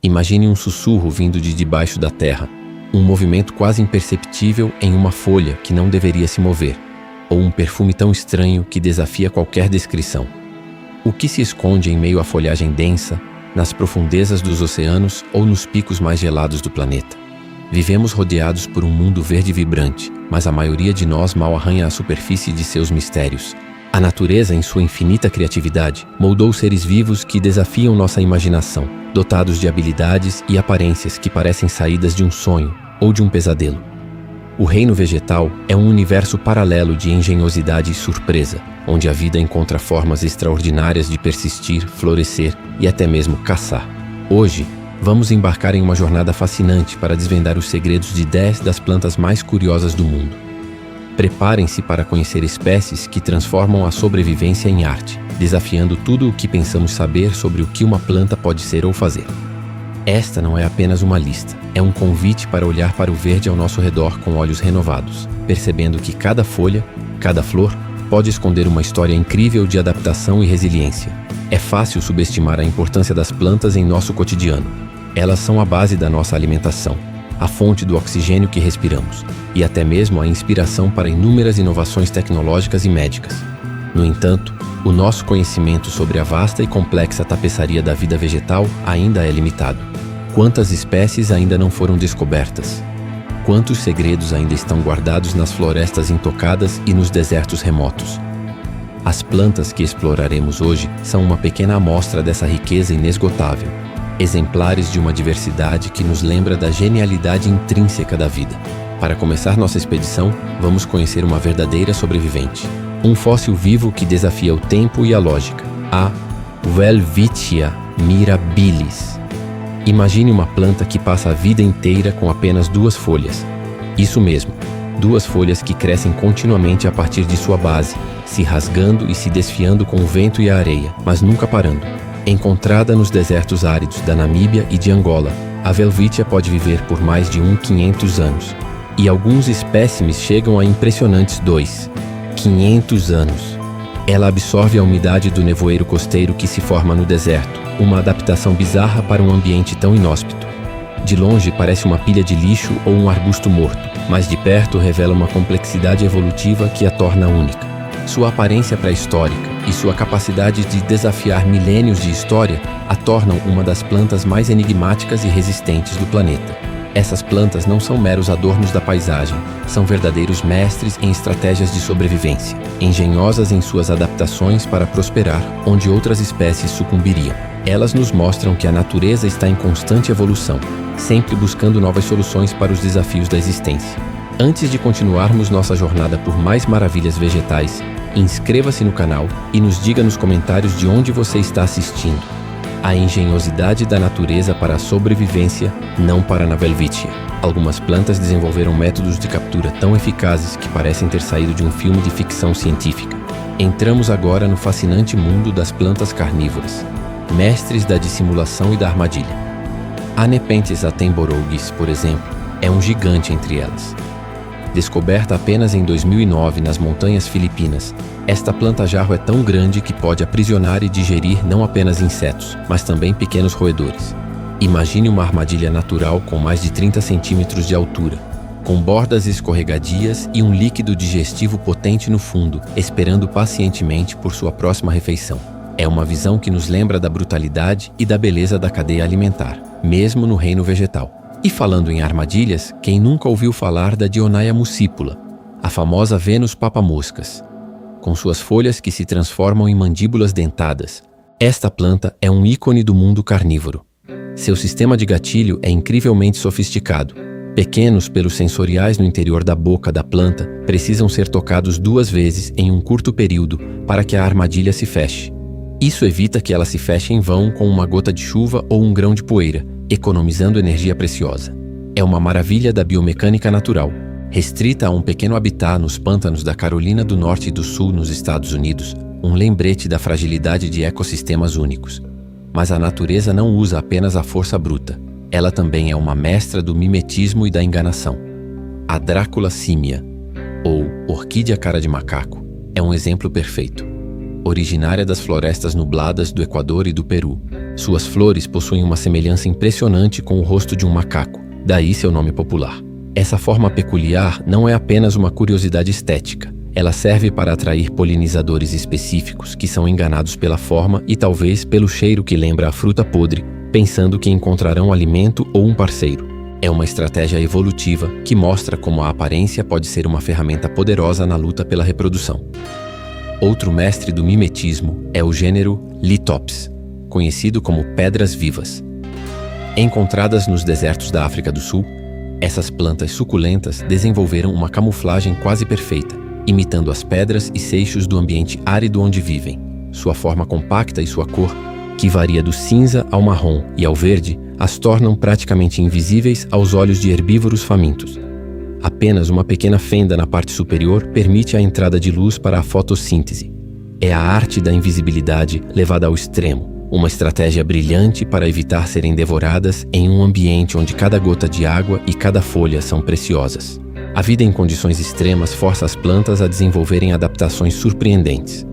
Imagine um sussurro vindo de debaixo da terra, um movimento quase imperceptível em uma folha que não deveria se mover, ou um perfume tão estranho que desafia qualquer descrição. O que se esconde em meio à folhagem densa, nas profundezas dos oceanos ou nos picos mais gelados do planeta? Vivemos rodeados por um mundo verde vibrante, mas a maioria de nós mal arranha a superfície de seus mistérios. A natureza, em sua infinita criatividade, moldou seres vivos que desafiam nossa imaginação, dotados de habilidades e aparências que parecem saídas de um sonho ou de um pesadelo. O reino vegetal é um universo paralelo de engenhosidade e surpresa, onde a vida encontra formas extraordinárias de persistir, florescer e até mesmo caçar. Hoje, vamos embarcar em uma jornada fascinante para desvendar os segredos de 10 das plantas mais curiosas do mundo. Preparem-se para conhecer espécies que transformam a sobrevivência em arte, desafiando tudo o que pensamos saber sobre o que uma planta pode ser ou fazer. Esta não é apenas uma lista, é um convite para olhar para o verde ao nosso redor com olhos renovados, percebendo que cada folha, cada flor, pode esconder uma história incrível de adaptação e resiliência. É fácil subestimar a importância das plantas em nosso cotidiano. Elas são a base da nossa alimentação, a fonte do oxigênio que respiramos, e até mesmo a inspiração para inúmeras inovações tecnológicas e médicas. No entanto, o nosso conhecimento sobre a vasta e complexa tapeçaria da vida vegetal ainda é limitado. Quantas espécies ainda não foram descobertas? Quantos segredos ainda estão guardados nas florestas intocadas e nos desertos remotos? As plantas que exploraremos hoje são uma pequena amostra dessa riqueza inesgotável, exemplares de uma diversidade que nos lembra da genialidade intrínseca da vida. Para começar nossa expedição, vamos conhecer uma verdadeira sobrevivente. Um fóssil vivo que desafia o tempo e a lógica, a Welwitschia mirabilis. Imagine uma planta que passa a vida inteira com apenas 2 folhas. Isso mesmo, 2 folhas que crescem continuamente a partir de sua base, se rasgando e se desfiando com o vento e a areia, mas nunca parando. Encontrada nos desertos áridos da Namíbia e de Angola, a Welwitschia pode viver por mais de 500 anos. E alguns espécimes chegam a impressionantes 500 anos. Ela absorve a umidade do nevoeiro costeiro que se forma no deserto, uma adaptação bizarra para um ambiente tão inóspito. De longe parece uma pilha de lixo ou um arbusto morto, mas de perto revela uma complexidade evolutiva que a torna única. Sua aparência pré-histórica e sua capacidade de desafiar milênios de história a tornam uma das plantas mais enigmáticas e resistentes do planeta. Essas plantas não são meros adornos da paisagem, são verdadeiros mestres em estratégias de sobrevivência, engenhosas em suas adaptações para prosperar onde outras espécies sucumbiriam. Elas nos mostram que a natureza está em constante evolução, sempre buscando novas soluções para os desafios da existência. Antes de continuarmos nossa jornada por mais maravilhas vegetais, inscreva-se no canal e nos diga nos comentários de onde você está assistindo. A engenhosidade da natureza para a sobrevivência, não para na Welwitschia. Algumas plantas desenvolveram métodos de captura tão eficazes que parecem ter saído de um filme de ficção científica. Entramos agora no fascinante mundo das plantas carnívoras, mestres da dissimulação e da armadilha. A Nepenthes atemborougis, por exemplo, é um gigante entre elas. Descoberta apenas em 2009 nas montanhas filipinas, esta planta-jarro é tão grande que pode aprisionar e digerir não apenas insetos, mas também pequenos roedores. Imagine uma armadilha natural com mais de 30 centímetros de altura, com bordas escorregadias e um líquido digestivo potente no fundo, esperando pacientemente por sua próxima refeição. É uma visão que nos lembra da brutalidade e da beleza da cadeia alimentar, mesmo no reino vegetal. E falando em armadilhas, quem nunca ouviu falar da Dionaea muscipula, a famosa Vênus papa-moscas? Com suas folhas que se transformam em mandíbulas dentadas, esta planta é um ícone do mundo carnívoro. Seu sistema de gatilho é incrivelmente sofisticado. Pequenos pelos sensoriais no interior da boca da planta precisam ser tocados 2 vezes em um curto período para que a armadilha se feche. Isso evita que ela se feche em vão com uma gota de chuva ou um grão de poeira, economizando energia preciosa. É uma maravilha da biomecânica natural. Restrita a um pequeno habitat nos pântanos da Carolina do Norte e do Sul, nos Estados Unidos, um lembrete da fragilidade de ecossistemas únicos. Mas a natureza não usa apenas a força bruta. Ela também é uma mestra do mimetismo e da enganação. A Dracula simia, ou orquídea cara de macaco, é um exemplo perfeito. originária das florestas nubladas do Equador e do Peru. Suas flores possuem uma semelhança impressionante com o rosto de um macaco, daí seu nome popular. Essa forma peculiar não é apenas uma curiosidade estética. Ela serve para atrair polinizadores específicos que são enganados pela forma e talvez pelo cheiro que lembra a fruta podre, pensando que encontrarão alimento ou um parceiro. É uma estratégia evolutiva que mostra como a aparência pode ser uma ferramenta poderosa na luta pela reprodução. Outro mestre do mimetismo é o gênero Lithops, conhecido como pedras vivas. Encontradas nos desertos da África do Sul, essas plantas suculentas desenvolveram uma camuflagem quase perfeita, imitando as pedras e seixos do ambiente árido onde vivem. Sua forma compacta e sua cor, que varia do cinza ao marrom e ao verde, as tornam praticamente invisíveis aos olhos de herbívoros famintos. Apenas uma pequena fenda na parte superior permite a entrada de luz para a fotossíntese. É a arte da invisibilidade levada ao extremo, uma estratégia brilhante para evitar serem devoradas em um ambiente onde cada gota de água e cada folha são preciosas. A vida em condições extremas força as plantas a desenvolverem adaptações surpreendentes.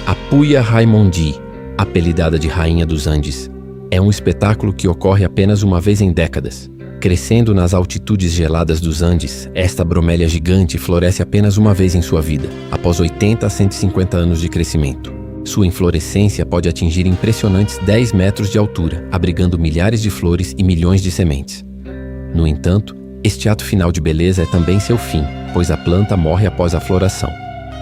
A Puya Raimondi, apelidada de Rainha dos Andes, é um espetáculo que ocorre apenas uma vez em décadas. Crescendo nas altitudes geladas dos Andes, esta bromélia gigante floresce apenas uma vez em sua vida, após 80 a 150 anos de crescimento. Sua inflorescência pode atingir impressionantes 10 metros de altura, abrigando milhares de flores e milhões de sementes. No entanto, este ato final de beleza é também seu fim, pois a planta morre após a floração.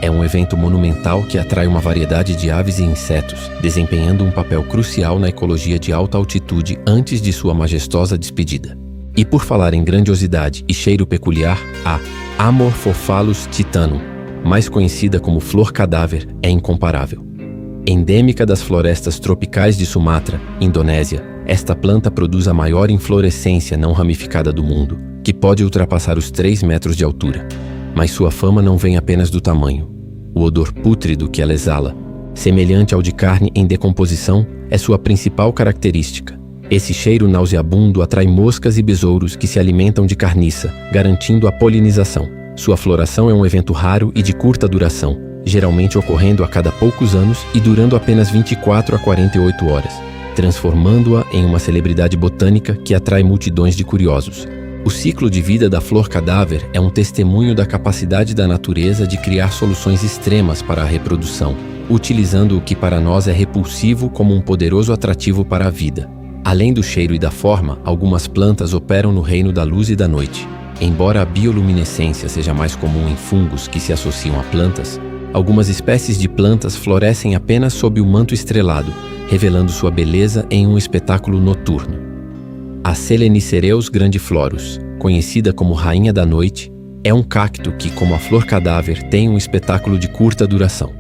É um evento monumental que atrai uma variedade de aves e insetos, desempenhando um papel crucial na ecologia de alta altitude antes de sua majestosa despedida. E por falar em grandiosidade e cheiro peculiar, a Amorphophallus titanum, mais conhecida como flor cadáver, é incomparável. Endêmica das florestas tropicais de Sumatra, Indonésia, esta planta produz a maior inflorescência não ramificada do mundo, que pode ultrapassar os 3 metros de altura. Mas sua fama não vem apenas do tamanho. O odor pútrido que ela exala, semelhante ao de carne em decomposição, é sua principal característica. Esse cheiro nauseabundo atrai moscas e besouros que se alimentam de carniça, garantindo a polinização. Sua floração é um evento raro e de curta duração, geralmente ocorrendo a cada poucos anos e durando apenas 24 a 48 horas, transformando-a em uma celebridade botânica que atrai multidões de curiosos. O ciclo de vida da flor cadáver é um testemunho da capacidade da natureza de criar soluções extremas para a reprodução, utilizando o que para nós é repulsivo como um poderoso atrativo para a vida. Além do cheiro e da forma, algumas plantas operam no reino da luz e da noite. Embora a bioluminescência seja mais comum em fungos que se associam a plantas, algumas espécies de plantas florescem apenas sob o manto estrelado, revelando sua beleza em um espetáculo noturno. A Selenicereus grandiflorus, conhecida como Rainha da Noite, é um cacto que, como a flor cadáver, tem um espetáculo de curta duração.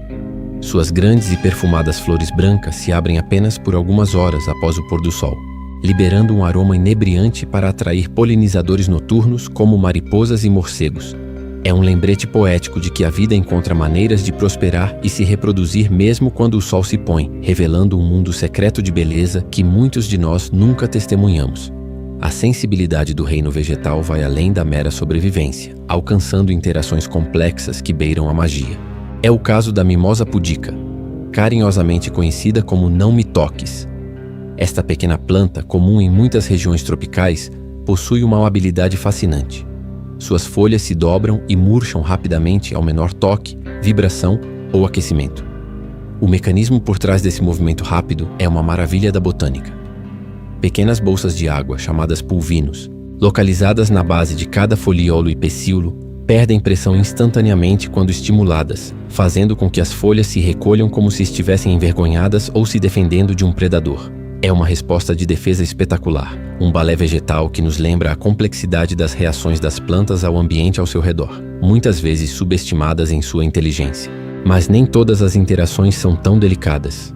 Suas grandes e perfumadas flores brancas se abrem apenas por algumas horas após o pôr do sol, liberando um aroma inebriante para atrair polinizadores noturnos como mariposas e morcegos. É um lembrete poético de que a vida encontra maneiras de prosperar e se reproduzir mesmo quando o sol se põe, revelando um mundo secreto de beleza que muitos de nós nunca testemunhamos. A sensibilidade do reino vegetal vai além da mera sobrevivência, alcançando interações complexas que beiram a magia. É o caso da mimosa pudica, carinhosamente conhecida como não me toques. Esta pequena planta, comum em muitas regiões tropicais, possui uma habilidade fascinante. Suas folhas se dobram e murcham rapidamente ao menor toque, vibração ou aquecimento. O mecanismo por trás desse movimento rápido é uma maravilha da botânica. Pequenas bolsas de água, chamadas pulvinos, localizadas na base de cada foliolo e pecíolo, perdem pressão instantaneamente quando estimuladas, fazendo com que as folhas se recolham como se estivessem envergonhadas ou se defendendo de um predador. É uma resposta de defesa espetacular, um balé vegetal que nos lembra a complexidade das reações das plantas ao ambiente ao seu redor, muitas vezes subestimadas em sua inteligência. Mas nem todas as interações são tão delicadas.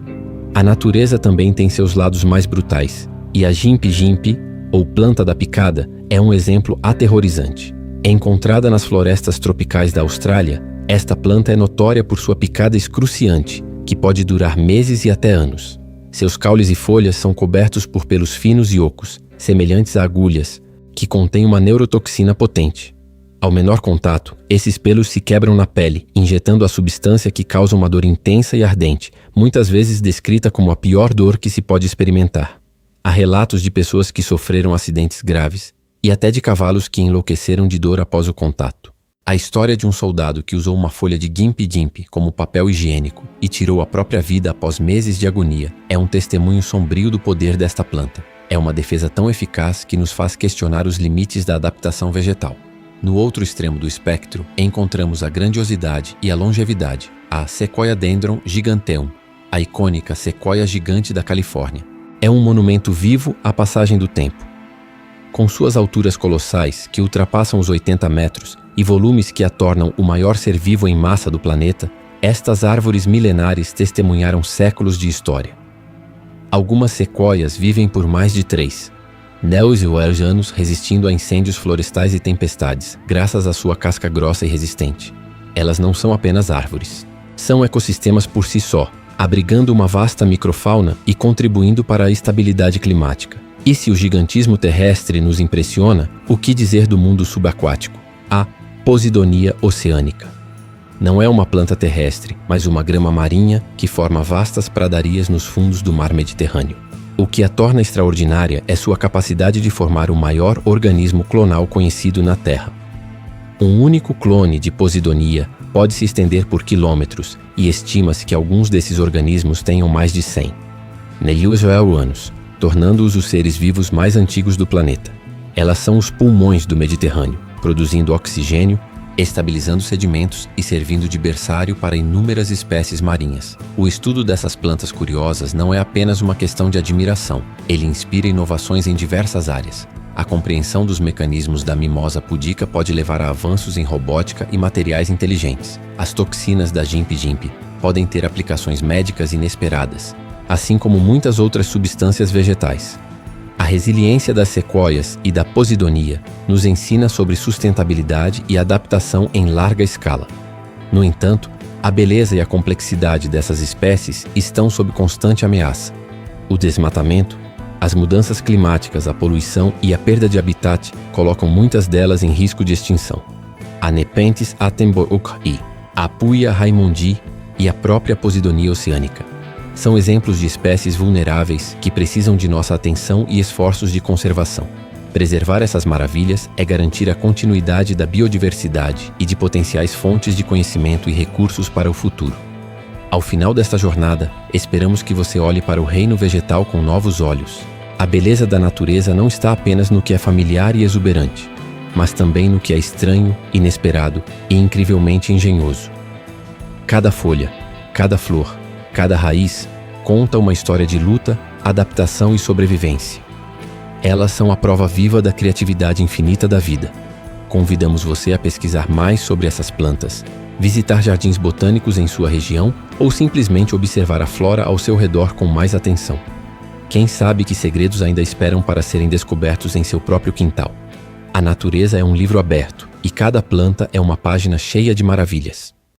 A natureza também tem seus lados mais brutais, e a Jimpi-Jimpi, ou planta da picada, é um exemplo aterrorizante. Encontrada nas florestas tropicais da Austrália, esta planta é notória por sua picada excruciante, que pode durar meses e até anos. Seus caules e folhas são cobertos por pelos finos e ocos, semelhantes a agulhas, que contêm uma neurotoxina potente. Ao menor contato, esses pelos se quebram na pele, injetando a substância que causa uma dor intensa e ardente, muitas vezes descrita como a pior dor que se pode experimentar. Há relatos de pessoas que sofreram acidentes graves e até de cavalos que enlouqueceram de dor após o contato. A história de um soldado que usou uma folha de Gimpy como papel higiênico e tirou a própria vida após meses de agonia é um testemunho sombrio do poder desta planta. É uma defesa tão eficaz que nos faz questionar os limites da adaptação vegetal. No outro extremo do espectro, encontramos a grandiosidade e a longevidade, a Sequoiadendron giganteum, a icônica sequoia gigante da Califórnia. É um monumento vivo à passagem do tempo. Com suas alturas colossais, que ultrapassam os 80 metros, e volumes que a tornam o maior ser vivo em massa do planeta, estas árvores milenares testemunharam séculos de história. Algumas sequoias vivem por mais de 3 anos resistindo a incêndios florestais e tempestades, graças à sua casca grossa e resistente. Elas não são apenas árvores. São ecossistemas por si só, abrigando uma vasta microfauna e contribuindo para a estabilidade climática. E se o gigantismo terrestre nos impressiona, o que dizer do mundo subaquático? A Posidonia oceanica. Não é uma planta terrestre, mas uma grama marinha que forma vastas pradarias nos fundos do mar Mediterrâneo. O que a torna extraordinária é sua capacidade de formar o maior organismo clonal conhecido na Terra. Um único clone de Posidonia pode se estender por quilômetros e estima-se que alguns desses organismos tenham mais de 100 anos, tornando-os os seres vivos mais antigos do planeta. Elas são os pulmões do Mediterrâneo, produzindo oxigênio, estabilizando sedimentos e servindo de berçário para inúmeras espécies marinhas. O estudo dessas plantas curiosas não é apenas uma questão de admiração, ele inspira inovações em diversas áreas. A compreensão dos mecanismos da mimosa pudica pode levar a avanços em robótica e materiais inteligentes. As toxinas da Gimpy podem ter aplicações médicas inesperadas, assim como muitas outras substâncias vegetais. A resiliência das sequoias e da Posidonia nos ensina sobre sustentabilidade e adaptação em larga escala. No entanto, a beleza e a complexidade dessas espécies estão sob constante ameaça. O desmatamento, as mudanças climáticas, a poluição e a perda de habitat colocam muitas delas em risco de extinção. A Nepenthes attenboroughi, a Puya raimondiii e a própria Posidonia oceanica são exemplos de espécies vulneráveis que precisam de nossa atenção e esforços de conservação. Preservar essas maravilhas é garantir a continuidade da biodiversidade e de potenciais fontes de conhecimento e recursos para o futuro. Ao final desta jornada, esperamos que você olhe para o reino vegetal com novos olhos. A beleza da natureza não está apenas no que é familiar e exuberante, mas também no que é estranho, inesperado e incrivelmente engenhoso. Cada folha, cada flor, cada raiz conta uma história de luta, adaptação e sobrevivência. Elas são a prova viva da criatividade infinita da vida. Convidamos você a pesquisar mais sobre essas plantas, visitar jardins botânicos em sua região ou simplesmente observar a flora ao seu redor com mais atenção. Quem sabe que segredos ainda esperam para serem descobertos em seu próprio quintal? A natureza é um livro aberto e cada planta é uma página cheia de maravilhas.